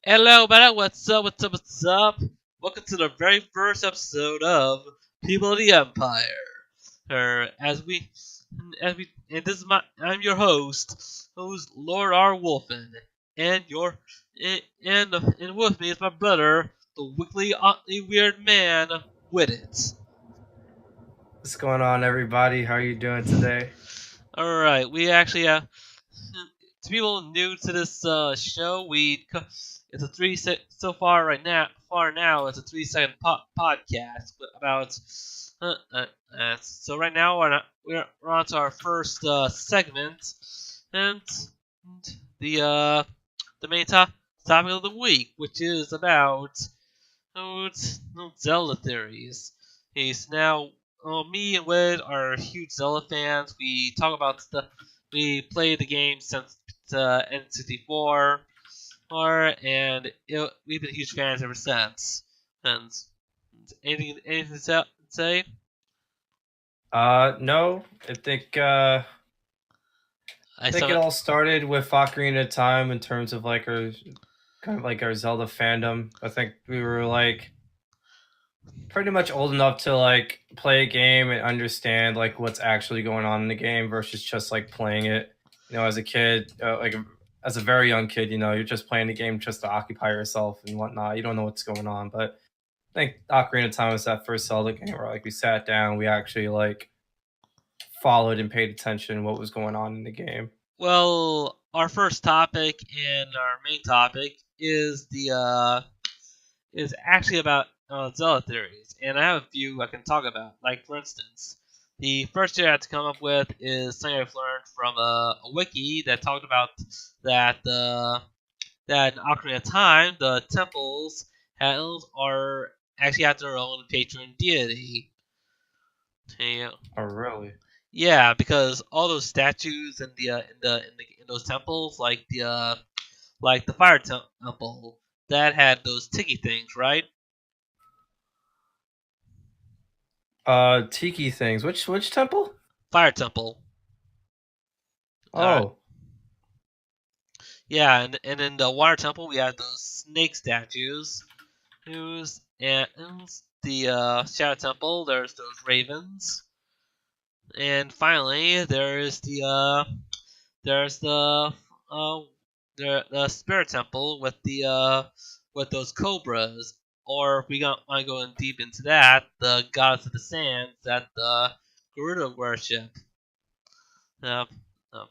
Hello, man. What's up? What's up? What's up? Welcome to the very first episode of People of the Empire. And this is I'm your host, who's Lord R. Wolfen, and and with me is my brother, the weekly oddly weird man, Widdit. What's going on, everybody? How are you doing today? All right, we actually to people new to this show, it's a so far right now. Far now, it's a 3 second podcast about. Uh, uh, so right now we're on to our first segment, and the uh, the main topic of the week, which is about Zelda theories. He's now me and Wid are huge Zelda fans. We talk about stuff. We play the game since N64, and we've been huge fans ever since. And anything to say? No, I I think it saw. all started with Ocarina of Time in terms of like our kind of like our Zelda fandom. I think we were like pretty much old enough to like play a game and understand like what's actually going on in the game versus just like playing it. As a kid, as a very young kid, you're just playing the game just to occupy yourself and whatnot. You don't know what's going on, but I think Ocarina of Time was that first Zelda game where like we sat down, we actually like followed and paid attention to what was going on in the game. Well, our first topic and our main topic is actually about Zelda theories, and I have a few I can talk about. Like, for instance, the first theory I had to come up with is something I've learned from a wiki that talked about that in Ocarina of Time, the temples are actually have their own patron deity. Yeah, Oh, really? yeah, because all those statues in those temples, like the fire temple, that had those tiki things, right? Tiki things. Which temple? Fire temple. Uh, Oh, yeah, and in the water temple we have those snake statues. And the shadow temple, there's those ravens, and finally there's uh the spirit temple with those cobras. Or if we want to go in deep into that, the gods of the sands that the Garuda worship. Uh, uh,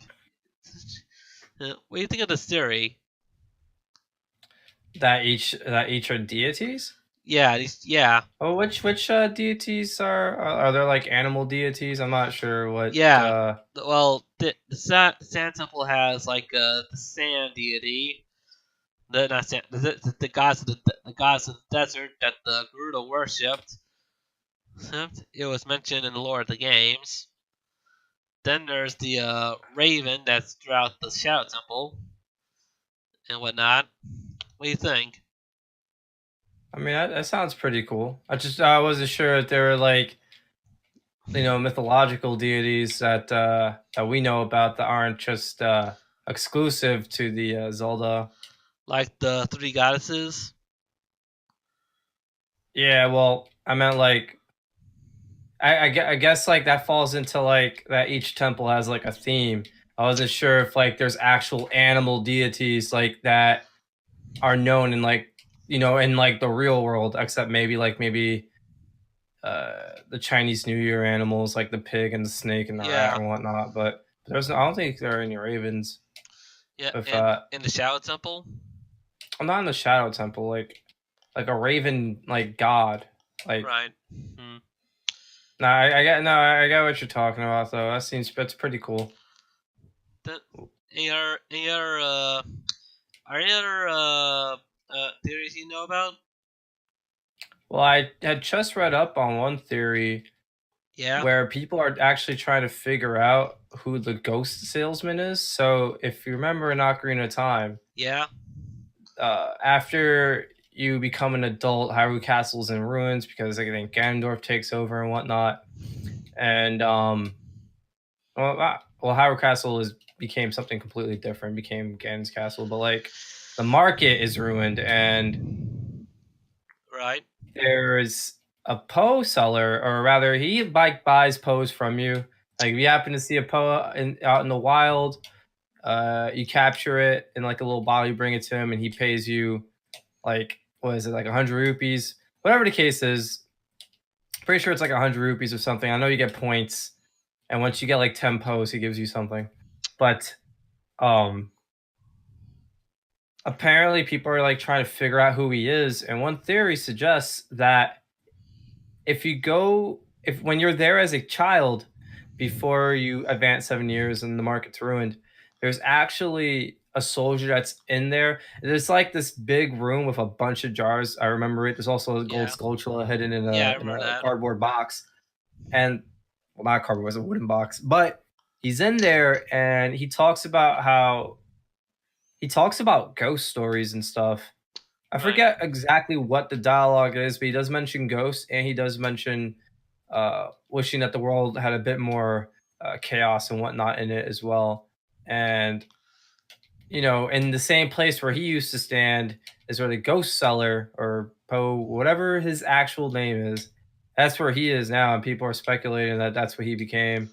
what do you think of this theory? that each are deities. Yeah, Oh, which deities are there like animal deities? I'm not sure what. yeah. Well, the sand temple has like the sand deity, the not sand, the gods of the gods of the desert that the Garuda worshipped. It was mentioned in the Lord of the Games. Then there's the raven that's throughout the Shadow Temple and whatnot. What do you think? I mean, that sounds pretty cool. I wasn't sure if there were like mythological deities that we know about that aren't just exclusive to the Zelda. Like the three goddesses? Yeah, well, I meant like I guess like that falls into like that each temple has like a theme. I wasn't sure if like there's actual animal deities like that are known in like in like the real world, except maybe the Chinese New Year animals like the pig and the snake and the rat Yeah, and whatnot. But I don't think there are any ravens. yeah, If and in the Shadow Temple? I'm not in the Shadow Temple, like a raven like god. Like Right. Hmm. no, I got what you're talking about though. That's pretty cool. The, any other, are any other theories you know about? Well, I had just read up on one theory Yeah, where people are actually trying to figure out who the ghost salesman is. So if you remember in Ocarina of Time, yeah, after you become an adult, Hyrule Castle's in ruins because I think Ganondorf takes over and whatnot. And Hyrule Castle became something completely different, became Ganon's castle. But like the market is ruined, and Right. there's a Poe seller, or rather, he buys Poes from you. Like if you happen to see a Poe out in the wild, you capture it in like a little bottle, you bring it to him, and he pays you like what is it, like 100 rupees, whatever the case is. Pretty sure it's like 100 rupees or something. I know you get points, and once you get like 10 Poes, he gives you something. But um, apparently, people are like trying to figure out who he is, and one theory suggests that if when you're there as a child before you advance 7 years and the market's ruined, there's actually a soldier that's in there. There's like this big room with a bunch of jars. I remember it. There's also a gold Yeah. skulltula hidden in Yeah, I in remember a that. cardboard box. And well, not cardboard, it was a wooden box. But he's in there and he talks about ghost stories and stuff. I Right. forget exactly what the dialogue is, but he does mention ghosts, and he does mention wishing that the world had a bit more chaos and whatnot in it as well. And in the same place where he used to stand is where the ghost seller or Poe, whatever his actual name is, that's where he is now, and people are speculating that that's what he became.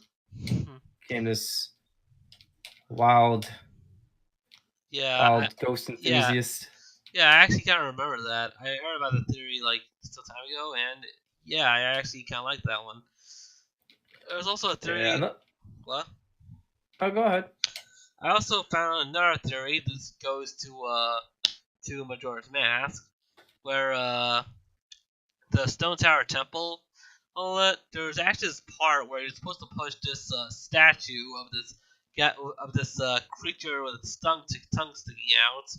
Became this wild, Yeah. ghost Yeah. enthusiast. Yeah, I actually kind of remember that. I heard about the theory like some time ago, and yeah, I actually kind of like that one. There was also a theory. Yeah. What? Oh, go ahead. I also found another theory. This goes to Majora's Mask, where the Stone Tower Temple. Well, there's actually this part where you're supposed to push this statue of this creature with its tongue sticking out,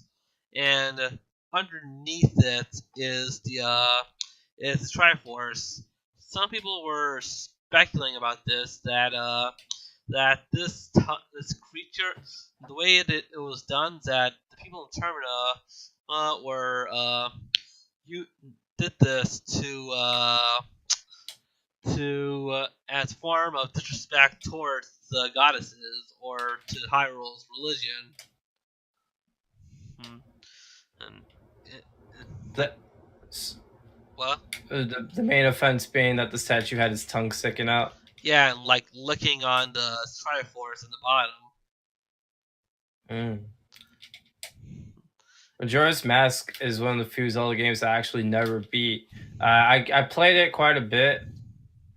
and underneath it is the Triforce. Some people were speculating about this that this creature, the way it was done, that the people in Termina you did this to as form of disrespect towards the goddesses or to Hyrule's religion. Hmm. And That what? the main offense being that the statue had his tongue sticking out. Yeah, and like licking on the Triforce in the bottom. Majora's Mask is one of the few Zelda games I actually never beat. I played it quite a bit.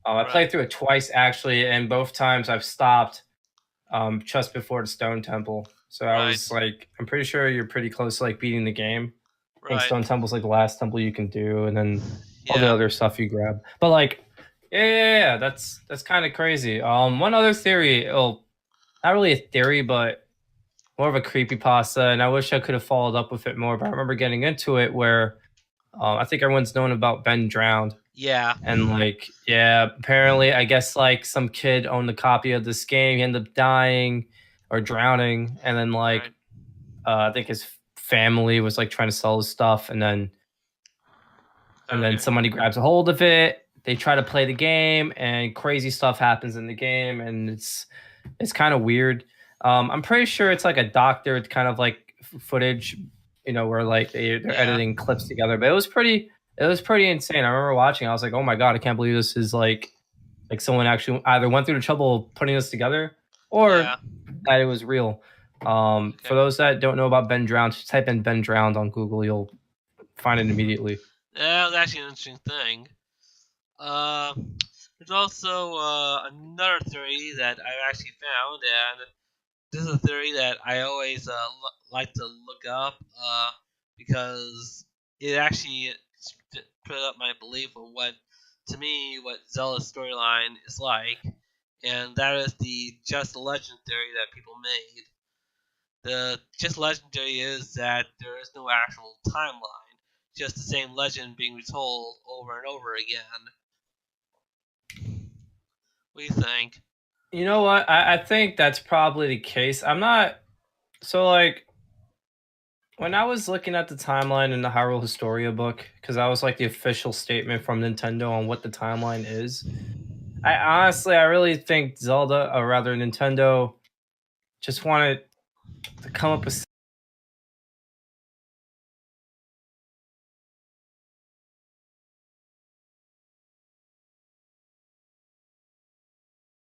I played through it twice actually, and both times I've stopped just before the Stone Temple. So I was like, I'm pretty sure you're pretty close to like beating the game. I think Stone Temple's like the last temple you can do, and then all the other stuff you grab. But like, yeah, that's kind of crazy. One other theory, not really a theory, but more of a creepypasta, and I wish I could have followed up with it more, but I remember getting into it where I think everyone's known about Ben Drowned. Yeah. And like, yeah, apparently, I guess like some kid owned a copy of this game. He ended up dying or drowning, and then like, I think his family was like trying to sell his stuff, and then somebody grabs a hold of it. They try to play the game, and crazy stuff happens in the game, and it's kind of weird. I'm pretty sure it's like a doctored kind of like footage, where like they're editing clips together. But it was pretty insane. I remember watching. I was like, oh my god, I can't believe this is like someone actually either went through the trouble of putting this together or that it was real. For those that don't know about Ben Drowned, just type in Ben Drowned on Google. You'll find it immediately. Yeah, that was actually an interesting thing. There's also another theory that I actually found, and this is a theory that I always like to look up because it actually put up my belief of what Zelda's storyline is like, and that is the just legend theory that people made. The just legend theory is that there is no actual timeline, just the same legend being retold over and over again. What do you think? You know what? I think that's probably the case. I'm not so like when I was looking at the timeline in the Hyrule Historia book, because that was like the official statement from Nintendo on what the timeline is. I really think Zelda, or rather Nintendo, just wanted to come up with